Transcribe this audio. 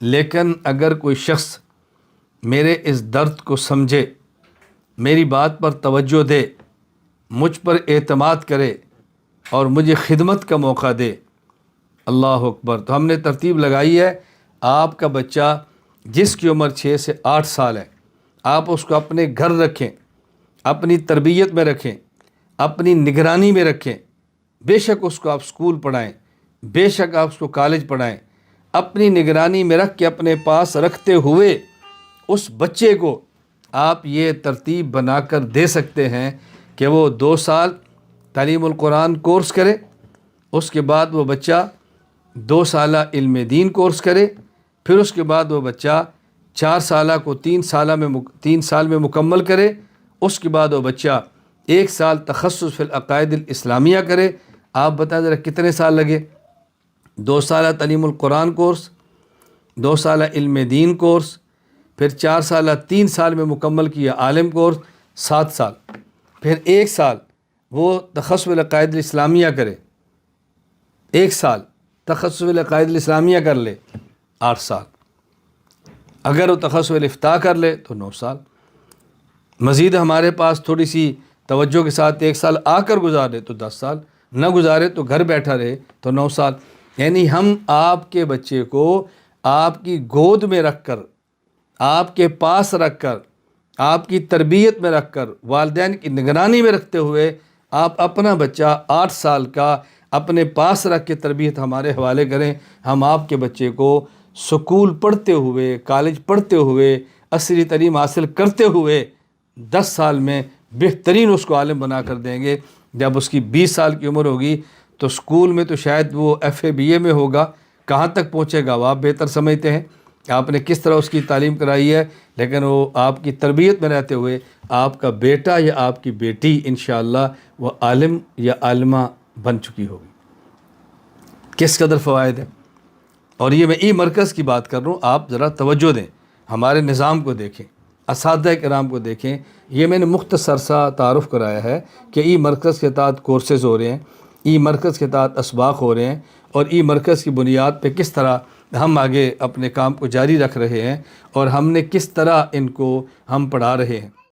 لیکن اگر کوئی شخص میرے اس درد کو سمجھے، میری بات پر توجہ دے، مجھ پر اعتماد کرے اور مجھے خدمت کا موقع دے، اللہ اکبر، تو ہم نے ترتیب لگائی ہے آپ کا بچہ جس کی عمر 6 سے 8 سال ہے، آپ اس کو اپنے گھر رکھیں، اپنی تربیت میں رکھیں، اپنی نگرانی میں رکھیں۔ بے شک اس کو آپ اسکول پڑھائیں، بے شک آپ اس کو کالج پڑھائیں، اپنی نگرانی میں رکھ کے اپنے پاس رکھتے ہوئے اس بچے کو آپ یہ ترتیب بنا کر دے سکتے ہیں کہ وہ 2 سال تعلیم القرآن کورس کرے، اس کے بعد وہ بچہ 2 سالہ علم دین کورس کرے، پھر اس کے بعد وہ بچہ 4 سالہ کو 3 سال میں مکمل کرے، اس کے بعد وہ بچہ 1 سال تخصص فی العقائد الاسلامیہ کرے۔ آپ بتائیں ذرا کتنے سال لگے؟ 2 سالہ تعلیم القرآن کورس، 2 سالہ علم دین کورس، پھر 4 سالہ 3 سال میں مکمل کیا عالم کورس، 7 سال، پھر 1 سال وہ تخصص فی العقائد الاسلامیہ کرے، 1 سال تخصص فی العقائد الاسلامیہ کر لے، 8 سال، اگر وہ تخصص فی الافتاء کر لے تو 9 سال، مزید ہمارے پاس تھوڑی سی توجہ کے ساتھ 1 سال آ کر گزارے تو 10 سال، نہ گزارے تو گھر بیٹھا رہے تو 9 سال۔ یعنی ہم آپ کے بچے کو آپ کی گود میں رکھ کر، آپ کے پاس رکھ کر، آپ کی تربیت میں رکھ کر، والدین کی نگرانی میں رکھتے ہوئے آپ اپنا بچہ 8 سال کا اپنے پاس رکھ کے تربیت ہمارے حوالے کریں۔ ہم آپ کے بچے کو سکول پڑھتے ہوئے، کالج پڑھتے ہوئے، عصری تعلیم حاصل کرتے ہوئے 10 سال میں بہترین اس کو عالم بنا کر دیں گے۔ جب اس کی 20 سال کی عمر ہوگی تو سکول میں تو شاید وہ FA BA میں ہوگا، کہاں تک پہنچے گا وہ آپ بہتر سمجھتے ہیں، آپ نے کس طرح اس کی تعلیم کرائی ہے، لیکن وہ آپ کی تربیت میں رہتے ہوئے آپ کا بیٹا یا آپ کی بیٹی انشاءاللہ وہ عالم یا عالمہ بن چکی ہوگی۔ کس قدر فوائد ہے! اور یہ میں ای مرکز کی بات کر رہا ہوں، آپ ذرا توجہ دیں، ہمارے نظام کو دیکھیں، اساتذہ کرام کو دیکھیں۔ یہ میں نے مختصر سا تعارف کرایا ہے کہ ای مرکز کے تحت کورسز ہو رہے ہیں، ای مرکز کے تحت اسباق ہو رہے ہیں، اور ای مرکز کی بنیاد پہ کس طرح ہم آگے اپنے کام کو جاری رکھ رہے ہیں اور ہم نے کس طرح ان کو ہم پڑھا رہے ہیں۔